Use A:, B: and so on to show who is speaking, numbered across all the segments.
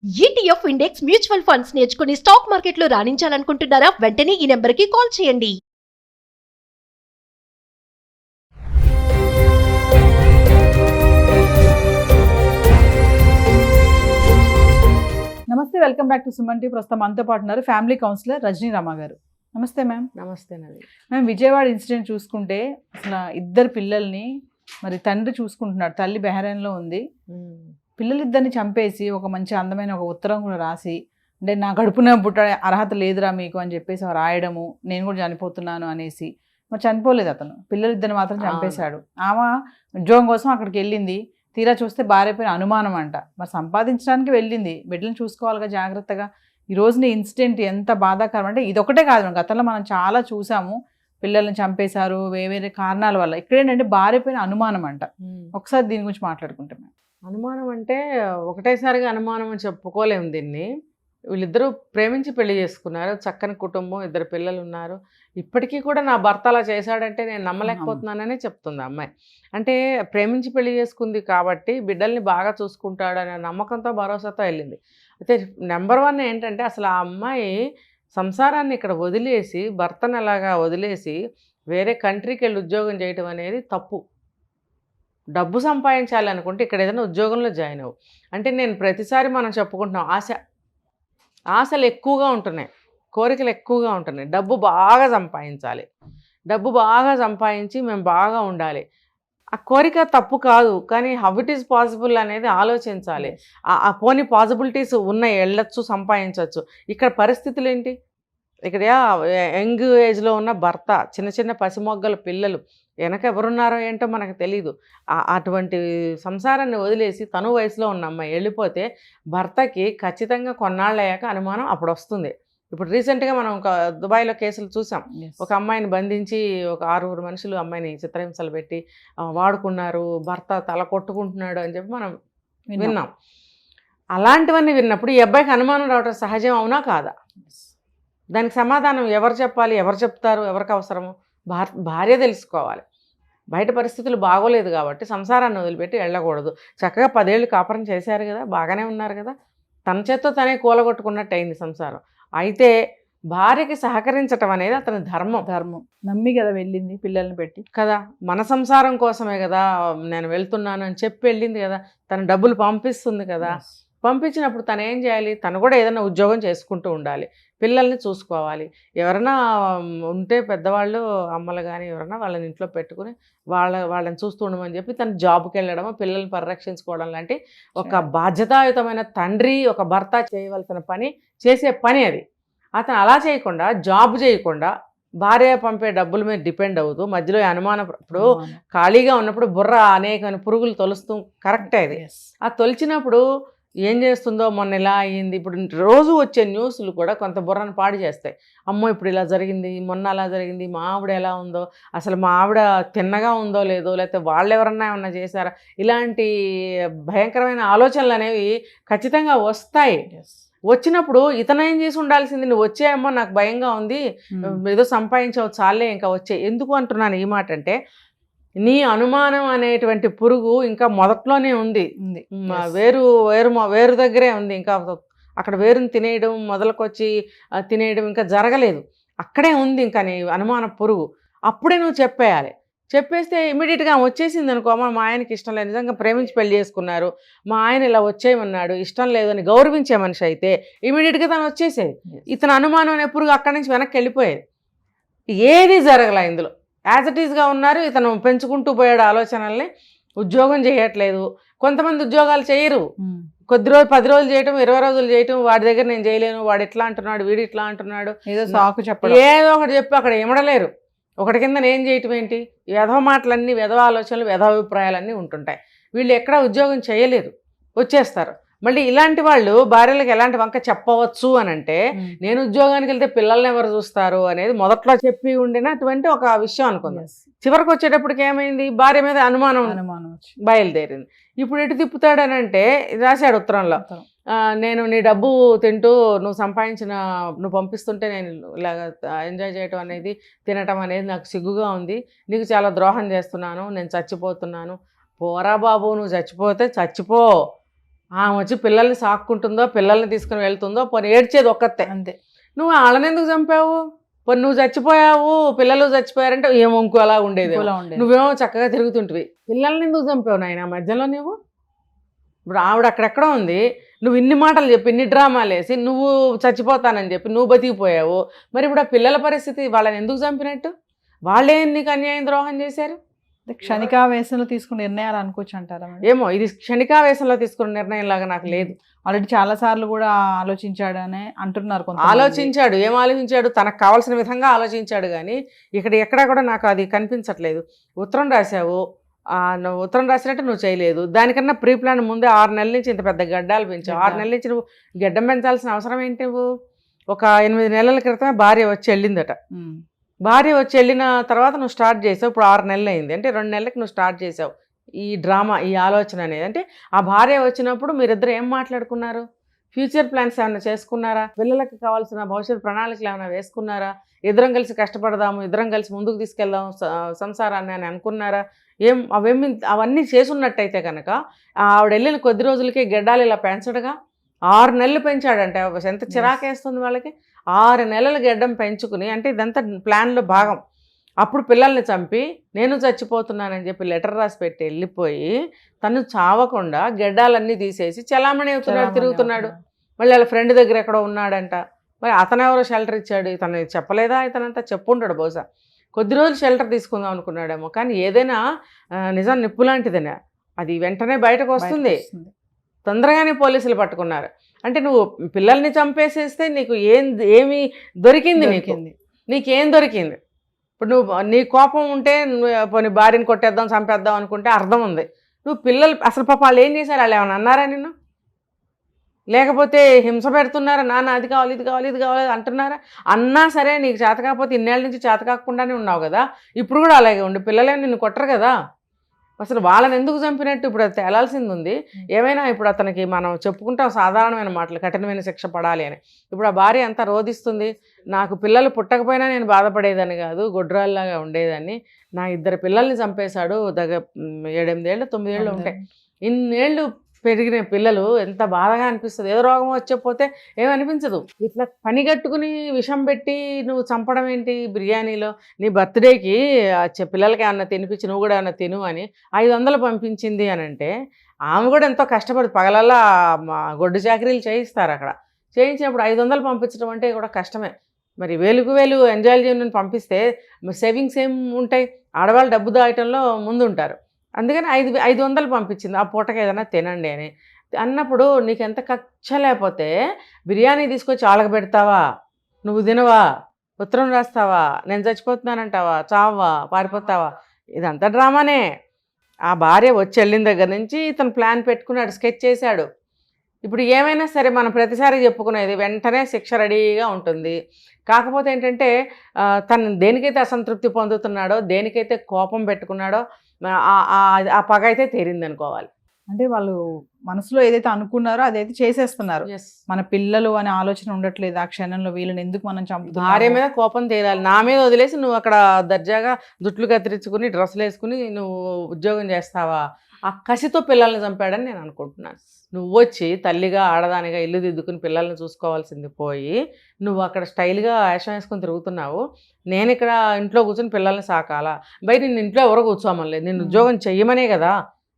A: ETF index mutual funds నేర్చుకుని stock మార్కెట్లో రాణించాలనుకుంటున్నారా? వెంటనే ఈ నెంబర్కి కాల్ చేయండి.
B: నమస్తే, welcome back to Suman TV. ప్రస్తుతం మనతో పాటు ఉన్నారు ఫ్యామిలీ కౌన్సిలర్ రజనీ రమ గారు. నమస్తే మ్యామ్.
C: నమస్తే నది.
B: మ్యామ్, విజయవాడ ఇన్సిడెంట్ చూసుకుంటే అసలు ఇద్దరు పిల్లల్ని మరి తండ్రి చూసుకుంటున్నాడు, తల్లి బెహ్రెయిన్లో ఉంది. పిల్లలిద్దరిని చంపేసి ఒక మంచి అందమైన ఒక ఉత్తరం కూడా రాసి, అంటే నా కడుపున పుట్ట అర్హత లేదురా మీకు అని చెప్పేసి రాయడము, నేను కూడా చనిపోతున్నాను అనేసి. మరి చనిపోలేదు అతను, పిల్లలిద్దరిని మాత్రం చంపేశాడు. ఆమె ఉద్యోగం కోసం అక్కడికి వెళ్ళింది, తీరా చూస్తే భార్య పైన అనుమానం అంట. మరి సంపాదించడానికి వెళ్ళింది, బిడ్డలను చూసుకోవాలిగా జాగ్రత్తగా. ఈ రోజున ఇన్సిడెంట్ ఎంత బాధాకరం అంటే ఇదొకటే కాదు, గతంలో మనం చాలా చూసాము. పిల్లల్ని చంపేశారు వేరే కారణాల వల్ల. ఇక్కడేంటంటే భార్య పైన అనుమానం అంట. ఒకసారి దీని గురించి మాట్లాడుకుంటాం.
C: అనుమానం అంటే ఒకటేసారిగా అనుమానం అని చెప్పుకోలేము దీన్ని. వీళ్ళిద్దరూ ప్రేమించి పెళ్లి చేసుకున్నారు, చక్కని కుటుంబం, ఇద్దరు పిల్లలు ఉన్నారు. ఇప్పటికీ కూడా నా భర్త అలా చేశాడంటే నేను నమ్మలేకపోతున్నాననే చెప్తుంది అమ్మాయి. అంటే ప్రేమించి పెళ్లి చేసుకుంది కాబట్టి బిడ్డల్ని బాగా చూసుకుంటాడనే నమ్మకంతో, భరోసాతో వెళ్ళింది. అయితే నెంబర్ 1 ఏంటంటే అసలు ఆ అమ్మాయి సంసారాన్ని ఇక్కడ వదిలేసి, భర్తను అలాగా వదిలేసి వేరే కంట్రీకి వెళ్ళి ఉద్యోగం చేయటం అనేది తప్పు. డబ్బు సంపాదించాలి అనుకుంటే ఇక్కడ ఏదైనా ఉద్యోగంలో జాయిన్ అవ్వు. అంటే నేను ప్రతిసారి మనం చెప్పుకుంటున్నాం, ఆశలు ఎక్కువగా ఉంటున్నాయి, కోరికలు ఎక్కువగా ఉంటున్నాయి. డబ్బు బాగా సంపాదించాలి, డబ్బు బాగా సంపాదించి మేము బాగా ఉండాలి. ఆ కోరిక తప్పు కాదు, కానీ హౌ ఇట్ ఈస్ పాసిబుల్ అనేది ఆలోచించాలి. ఆ పోనీ పాసిబిలిటీస్ ఉన్నాయి, వెళ్ళొచ్చు, సంపాదించవచ్చు. ఇక్కడ పరిస్థితులు ఏంటి? ఇక్కడ యంగ్ ఏజ్లో ఉన్న భర్త, చిన్న చిన్న పసిమొగ్గల పిల్లలు, వెనక ఎవరున్నారో ఏంటో మనకు తెలీదు. అటువంటి సంసారాన్ని వదిలేసి తను వయసులో ఉన్న అమ్మాయి వెళ్ళిపోతే భర్తకి ఖచ్చితంగా కొన్నాళ్ళు అయ్యాక అనుమానం అప్పుడు వస్తుంది. ఇప్పుడు రీసెంట్గా మనం ఒక దుబాయ్లో కేసులు చూసాం. ఒక అమ్మాయిని బంధించి ఒక 6 మనుషులు అమ్మాయిని చిత్రహింసలు పెట్టి వాడుకున్నారు, భర్త తల కొట్టుకుంటున్నాడు అని చెప్పి మనం విన్నాం. అలాంటివన్నీ విన్నప్పుడు ఈ అబ్బాయికి అనుమానం రావడం సహజం, అవునా కాదా? దానికి సమాధానం ఎవరు చెప్పాలి, ఎవరు చెప్తారు, ఎవరికి అవసరము? భార్య తెలుసుకోవాలి. బయట పరిస్థితులు బాగోలేదు కాబట్టి సంసారాన్ని వదిలిపెట్టి వెళ్ళకూడదు. చక్కగా 10 ఏళ్ళు కాపురం చేశారు కదా, బాగానే ఉన్నారు కదా, తన చేత్తో తనే కూలగొట్టుకున్నట్టు అయింది సంసారం. అయితే భార్యకి సహకరించటం అనేది అతని ధర్మం.
B: నమ్మి కదా వెళ్ళింది, పిల్లల్ని పెట్టి
C: కదా, మన సంసారం కోసమే కదా నేను వెళ్తున్నాను అని చెప్పి వెళ్ళింది కదా, తన డబ్బులు పంపిస్తుంది కదా. పంపించినప్పుడు తను ఏం చేయాలి? తను కూడా ఏదైనా ఉద్యోగం చేసుకుంటూ ఉండాలి, పిల్లల్ని చూసుకోవాలి. ఎవరైనా ఉంటే పెద్దవాళ్ళు, అమ్మలు కానీ ఎవరైనా వాళ్ళని ఇంట్లో పెట్టుకుని వాళ్ళని చూస్తూ ఉండమని చెప్పి తను జాబ్కి వెళ్ళడము, పిల్లల్ని పరిరక్షించుకోవడం లాంటి ఒక బాధ్యతాయుతమైన తండ్రి, ఒక భర్త చేయవలసిన పని, చేసే పని అది. అతను అలా చేయకుండా, జాబ్ చేయకుండా, భార్య పంపే డబ్బుల మీద డిపెండ్ అవుతూ మధ్యలో అనుమానం, ఇప్పుడు ఖాళీగా ఉన్నప్పుడు బుర్ర అనేకమైన పురుగులు తొలుస్తూ కరెక్టే అది. ఆ తొలిచినప్పుడు ఏం చేస్తుందో, మొన్న ఇలా అయ్యింది, ఇప్పుడు రోజు వచ్చే న్యూస్లు కూడా కొంత బుర్రను పాడు చేస్తాయి. అమ్మో ఇప్పుడు ఇలా జరిగింది, మొన్న అలా జరిగింది, మా ఆవిడ ఎలా ఉందో, అసలు మా ఆవిడ తిన్నగా ఉందో లేదో, లేకపోతే వాళ్ళు ఎవరన్నా ఏమన్నా చేశారా, ఇలాంటి భయంకరమైన ఆలోచనలు అనేవి ఖచ్చితంగా వస్తాయి. వచ్చినప్పుడు ఇతను ఏం చేసి ఉండాల్సింది, నువ్వు వచ్చాయమ్మో నాకు భయంగా ఉంది, ఏదో సంపాదించవు చాలే ఇంకా వచ్చే. ఎందుకు అంటున్నాను ఈ మాట అంటే, నీ అనుమానం అనేటువంటి పురుగు ఇంకా మొదట్లోనే ఉంది. వేరు దగ్గరే ఉంది. ఇంకా అక్కడ వేరుని తినేయడం, మొదలకొచ్చి తినేయడం ఇంకా జరగలేదు, అక్కడే ఉంది ఇంకా నీ అనుమాన పురుగు. అప్పుడే నువ్వు చెప్పేయాలి. చెప్పేస్తే ఇమీడియట్గా వచ్చేసింది అనుకో, మా ఆయనకి ఇష్టం లేదు, నిజంగా ప్రేమించి పెళ్లి చేసుకున్నారు, మా ఆయన ఇలా వచ్చేయమన్నాడు, ఇష్టం లేదని గౌరవించే మనిషి అయితే ఇమీడియట్గా తను వచ్చేసేది. ఇతను అనుమానం అనే పురుగు అక్కడి నుంచి వెనక్కి వెళ్ళిపోయేది. ఏది జరగలే ఇందులో, యాజ్ ఇట్ ఈస్గా ఉన్నారు. ఇతను పెంచుకుంటూ పోయాడు ఆలోచనల్ని. ఉద్యోగం చేయట్లేదు, కొంతమంది ఉద్యోగాలు చేయరు, కొద్ది రోజులు 10 రోజులు చేయటం, 20 రోజులు చేయటం, వాడి దగ్గర నేను చేయలేను, వాడు ఇట్లా అంటున్నాడు, వీడు ఇట్లా అంటున్నాడు, ఏదో సాకు చెప్పడం, ఏదో ఒకటి చెప్పి అక్కడ ఇమడలేరు. ఒకటి కింద నేను చేయటం ఏంటి? వెధవ మాటలన్నీ, వెధవ ఆలోచనలు, వెధవ అభిప్రాయాలన్నీ ఉంటుంటాయి. వీళ్ళు ఎక్కడ ఉద్యోగం చేయలేరు, వచ్చేస్తారు. మళ్ళీ ఇలాంటి వాళ్ళు భార్యలకు ఎలాంటి వంక చెప్పవచ్చు అని అంటే, నేను ఉద్యోగానికి వెళ్తే పిల్లల్ని ఎవరు చూస్తారు అనేది మొదట్లో చెప్పి ఉండినటువంటి ఒక విషయం అనుకుందాం. చివరికి వచ్చేటప్పటికి ఏమైంది? భార్య మీద అనుమానం బయలుదేరింది. ఇప్పుడు ఎటు తిప్పుతాడని అంటే, రాశాడు ఉత్తరంలో, నేను నీ డబ్బు తింటూ నువ్వు పంపిస్తుంటే నేను ఇలాగ ఎంజాయ్ చేయటం అనేది, తినటం అనేది నాకు సిగ్గుగా ఉంది, నీకు చాలా ద్రోహం చేస్తున్నాను, నేను చచ్చిపోతున్నాను. పోరా బాబు, నువ్వు చచ్చిపోతే చచ్చిపో, ఆమె వచ్చి పిల్లల్ని సాక్కుంటుందో పిల్లల్ని తీసుకుని వెళ్తుందో పోనీ ఏడ్చేది ఒక్కతే.
B: అంతే.
C: నువ్వు వాళ్ళని ఎందుకు చంపావు? పోనీ నువ్వు చచ్చిపోయావు, పిల్లలు చచ్చిపోయారంటే ఏమో ఇంకో అలా ఉండేది.
B: ఇంకోలా ఉండేది.
C: నువ్వేమో చక్కగా తిరుగుతుంటివి. పిల్లల్ని ఎందుకు చంపావు నాయన మధ్యలో నువ్వు? ఇప్పుడు ఆవిడ అక్కడెక్కడ ఉంది, నువ్వు ఇన్ని మాటలు చెప్పి ఇన్ని డ్రామాలు వేసి నువ్వు చచ్చిపోతానని చెప్పి నువ్వు బతికిపోయావు. మరి ఇప్పుడు ఆ పిల్లల పరిస్థితి, వాళ్ళని ఎందుకు చంపినట్టు? వాళ్ళే నీకు అన్యాయం ద్రోహం చేశారు.
B: క్షణికావేశంలో తీసుకున్న నిర్ణయాలు అనుకోవచ్చు అంటారా మేడం?
C: ఏమో ఇది క్షణికావేశంలో తీసుకున్న నిర్ణయం లాగా నాకు లేదు.
B: ఆల్రెడీ చాలా సార్లు కూడా ఆలోచించాడనే అంటున్నారు కొంత.
C: ఆలోచించాడు, ఏం ఆలోచించాడు? తనకు కావాల్సిన విధంగా ఆలోచించాడు, కానీ ఇక్కడ ఎక్కడా కూడా నాకు అది కనిపించట్లేదు. ఉత్తరం రాశావు, నువ్వు ఉత్తరం రాసినట్టు నువ్వు చేయలేదు. దానికన్నా ప్రీ ప్లాన్ ముందే 6 నెలల నుంచి ఇంత పెద్ద గడ్డాలు పెంచావు. 6 నెలల నుంచి నువ్వు గడ్డం పెంచాల్సిన అవసరం ఏంటి? నువ్వు ఒక 8 నెలల క్రితమే భార్య వచ్చి వెళ్ళిందట. భార్య వచ్చి వెళ్ళిన తర్వాత నువ్వు స్టార్ట్ చేసావు. ఇప్పుడు 6 నెలలు అయింది అంటే 2 నెలలకి నువ్వు స్టార్ట్ చేసావు ఈ డ్రామా, ఈ ఆలోచన అనేది. అంటే ఆ భార్య వచ్చినప్పుడు మీరిద్దరు ఏం మాట్లాడుకున్నారు? ఫ్యూచర్ ప్లాన్స్ ఏమైనా చేసుకున్నారా? పిల్లలకి కావాల్సిన భవిష్యత్ ప్రణాళికలు ఏమైనా వేసుకున్నారా? ఇద్దరం కలిసి కష్టపడదాము, ఇద్దరం కలిసి ముందుకు తీసుకెళ్దాం సంసారాన్ని అని అనుకున్నారా? అవన్నీ చేసున్నట్టయితే కనుక ఆవిడ వెళ్ళిన కొద్ది రోజులకే గడ్డాలు ఇలా పెంచడుగా. 6 నెలలు పెంచాడంటే ఎంత చిరాకేస్తుంది వాళ్ళకి. 6 నెలలు గడ్డం పెంచుకుని, అంటే ఇదంతా ప్లాన్లో భాగం. అప్పుడు పిల్లల్ని చంపి నేను చచ్చిపోతున్నానని చెప్పి లెటర్ రాసి పెట్టి వెళ్ళిపోయి తను చావకుండా గడ్డాలన్నీ తీసేసి చలామణి అవుతున్నాడు, తిరుగుతున్నాడు. మళ్ళీ వాళ్ళ ఫ్రెండ్ దగ్గర ఎక్కడో ఉన్నాడంట. మరి అతనెవరో షెల్టర్ ఇచ్చాడు, ఇతను చెప్పలేదా? ఇతనంతా చెప్పుంటాడు బహుశా. కొద్ది రోజులు షెల్టర్ తీసుకుందాం అనుకున్నాడేమో. కానీ ఏదైనా నిజం నిప్పు లాంటిదేనా, అది వెంటనే బయటకు వస్తుంది. తొందరగానే పోలీసులు పట్టుకున్నారు. అంటే నువ్వు పిల్లల్ని చంపేసేస్తే నీకు ఏమి దొరికింది? నీకేం దొరికింది? ఇప్పుడు నువ్వు నీ కోపం ఉంటే పోనీ భార్యని కొట్టేద్దాం, చంపేద్దాం అనుకుంటే అర్థం ఉంది. నువ్వు పిల్లలు అసలు పాప వాళ్ళు ఏం చేశారు? వాళ్ళు ఏమైనా అన్నారా నిన్ను? లేకపోతే హింస పెడుతున్నారా? నాన్న అది కావాలి, ఇది కావాలి, ఇది కావాలి అంటున్నారా? అన్నా సరే నీకు చేత కాకపోతే ఇన్నేళ్ళ నుంచి చేత కాకుండానే ఉన్నావు కదా. ఇప్పుడు కూడా అలాగే ఉండి పిల్లలే నిన్ను కొట్టరు కదా. అసలు వాళ్ళని ఎందుకు చంపినట్టు ఇప్పుడు అది తేలాల్సింది ఉంది. ఏమైనా ఇప్పుడు అతనికి మనం చెప్పుకుంటాం సాధారణమైన మాటలు, కఠినమైన శిక్ష పడాలి అని. ఇప్పుడు ఆ భార్య అంతా రోధిస్తుంది. నాకు పిల్లలు పుట్టకపోయినా నేను బాధపడేదని కాదు, గొడ్రాల్లాగా ఉండేదాన్ని. నా 2 పిల్లల్ని చంపేశాడు. 7-8 ఏళ్ళు 9 ఏళ్ళు ఉంటాయి. ఇన్నేళ్ళు పెరిగిన పిల్లలు ఎంత బాధగా అనిపిస్తుంది. ఏదో రోగం వచ్చకపోతే ఏమనిపించదు. ఇట్లా పని కట్టుకుని విషం పెట్టి నువ్వు చంపడం ఏంటి? బిర్యానీలో నీ బర్త్డేకి పిల్లలకి ఏమన్నా తినిపించి నువ్వు కూడా ఏమన్నా తిను అని 500 పంపించింది అని అంటే ఆమె కూడా ఎంతో కష్టపడి పగలల్లా గొడ్డు చాకరీలు చేయిస్తారు. అక్కడ చేయించినప్పుడు 500 పంపించడం అంటే కూడా కష్టమే. మరి వేలు ఎంజాయ్ చేయని పంపిస్తే సేవింగ్స్ ఏం ఉంటాయి? ఆడవాళ్ళు డబ్బు దాయటంలో ముందు ఉంటారు. అందుకని 500 పంపించింది. ఆ పూటకి ఏదైనా తినండి అని అన్నప్పుడు నీకు ఎంత కక్ష లేకపోతే బిర్యానీ తీసుకొచ్చి వాళ్ళకి పెడతావా? నువ్వు తినవా? ఉత్తరం రాస్తావా? నేను చచ్చిపోతున్నానంటావా? చావా? పారిపోతావా? ఇదంతా డ్రామానే. ఆ భార్య వచ్చి వెళ్ళిన దగ్గర నుంచి ఇతను ప్లాన్ పెట్టుకున్నాడు, స్కెచ్ చేశాడు. ఇప్పుడు ఏమైనా సరే మనం ప్రతిసారి చెప్పుకునేది వెంటనే శిక్ష రెడీగా ఉంటుంది. కాకపోతే ఏంటంటే తను దేనికైతే అసంతృప్తి పొందుతున్నాడో, దేనికైతే కోపం పెట్టుకున్నాడో ఆ పగ అయితే తీరింది అనుకోవాలి.
B: అంటే వాళ్ళు మనసులో ఏదైతే అనుకున్నారో అదైతే చేసేస్తున్నారు. మన పిల్లలు అనే ఆలోచన ఉండట్లేదు ఆ క్షణంలో. వీళ్ళని ఎందుకు మనం చంపుతున్నాం?
C: భార్య మీద కోపం తీరాలి, నా మీద వదిలేసి నువ్వు అక్కడ దర్జాగా జుట్లు కత్తిరించుకుని డ్రెస్సులు వేసుకుని నువ్వు ఉద్యోగం చేస్తావా? ఆ కసితో పిల్లల్ని చంపాడని నేను అనుకుంటున్నాను. నువ్వు వచ్చి తల్లిగా ఆడదానిగా ఇల్లు దిద్దుకుని పిల్లల్ని చూసుకోవాల్సింది పోయి నువ్వు అక్కడ స్టైల్గా వేషం వేసుకొని తిరుగుతున్నావు. నేను ఇక్కడ ఇంట్లో కూర్చొని పిల్లల్ని సాకాలా? బయట నిన్ను ఇంట్లో ఎవరో కూర్చోమలేదు, నేను ఉద్యోగం చెయ్యమనే కదా.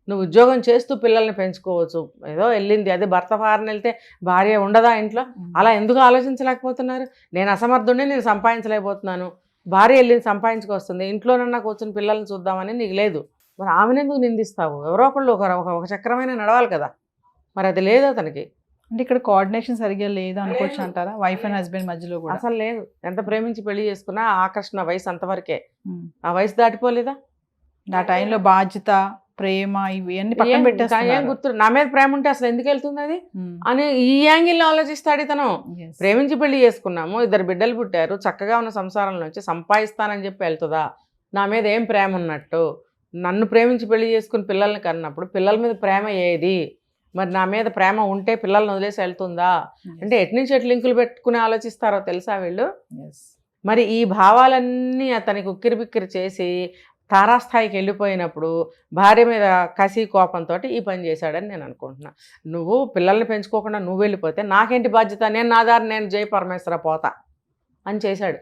C: నువ్వు ఉద్యోగం చేస్తూ పిల్లల్ని పెంచుకోవచ్చు. ఏదో వెళ్ళింది, అదే భర్త ఫారెన్ వెళ్తే భార్య ఉండదా ఇంట్లో? అలా ఎందుకు ఆలోచించలేకపోతున్నారు? నేను అసమర్థుడిని, నేను సంపాదించలేకపోతున్నాను, భార్య వెళ్ళింది సంపాదించుకొస్తుంది, ఇంట్లోనన్నా కూర్చొని పిల్లల్ని చూద్దామని నీకు లేదు. మరి ఆమెను ఎందుకు నిందిస్తావు? ఎవరో ఒకళ్ళు ఒక చక్రమైన నడవాలి కదా. మరి అది లేదు అతనికి.
B: అంటే ఇక్కడ కోఆర్డినేషన్ సరిగ్గా లేదు అనుకోవచ్చు అంటారా? వైఫ్ అండ్ హస్బెండ్ మధ్యలో కూడా
C: అసలు లేదు. ఎంత ప్రేమించి పెళ్లి చేసుకున్నా ఆకర్షణ వయసు అంతవరకే. ఆ వయసు దాటిపోలేదా?
B: ఆ టైంలో బాధ్యత, ప్రేమ ఇవన్నీ పక్కన పెట్టేస్తాను.
C: ఏం గుర్తు, నా మీద ప్రేమ ఉంటే అసలు ఎందుకు వెళ్తుంది అది అని ఈ యాంగిల్లో ఆలోచిస్తాడు ఇతను. ప్రేమించి పెళ్లి చేసుకున్నాము, 2 బిడ్డలు పుట్టారు, చక్కగా ఉన్న సంసారం నుంచి సంపాదిస్తానని చెప్పి వెళ్తుందా? నా మీద ఏం ప్రేమ ఉన్నట్టు? నన్ను ప్రేమించి పెళ్లి చేసుకుని పిల్లల్ని కన్నప్పుడు పిల్లల మీద ప్రేమ ఏది? మరి నా మీద ప్రేమ ఉంటే పిల్లల్ని వదిలేసి వెళ్తుందా? అంటే ఎట్నుంచి ఎట్లు లింకులు పెట్టుకుని ఆలోచిస్తారో తెలుసా వీళ్ళు. మరి ఈ భావాలన్నీ అతనికి ఉక్కిరి బిక్కిరి చేసి తారాస్థాయికి వెళ్ళిపోయినప్పుడు భార్య మీద కసి కోపంతో ఈ పని చేశాడని నేను అనుకుంటున్నా. నువ్వు పిల్లల్ని పెంచుకోకుండా నువ్వు వెళ్ళిపోతే నాకేంటి బాధ్యత, నేను నా దారి నేను జై పరమేశ్వర పోతా అని చేశాడు.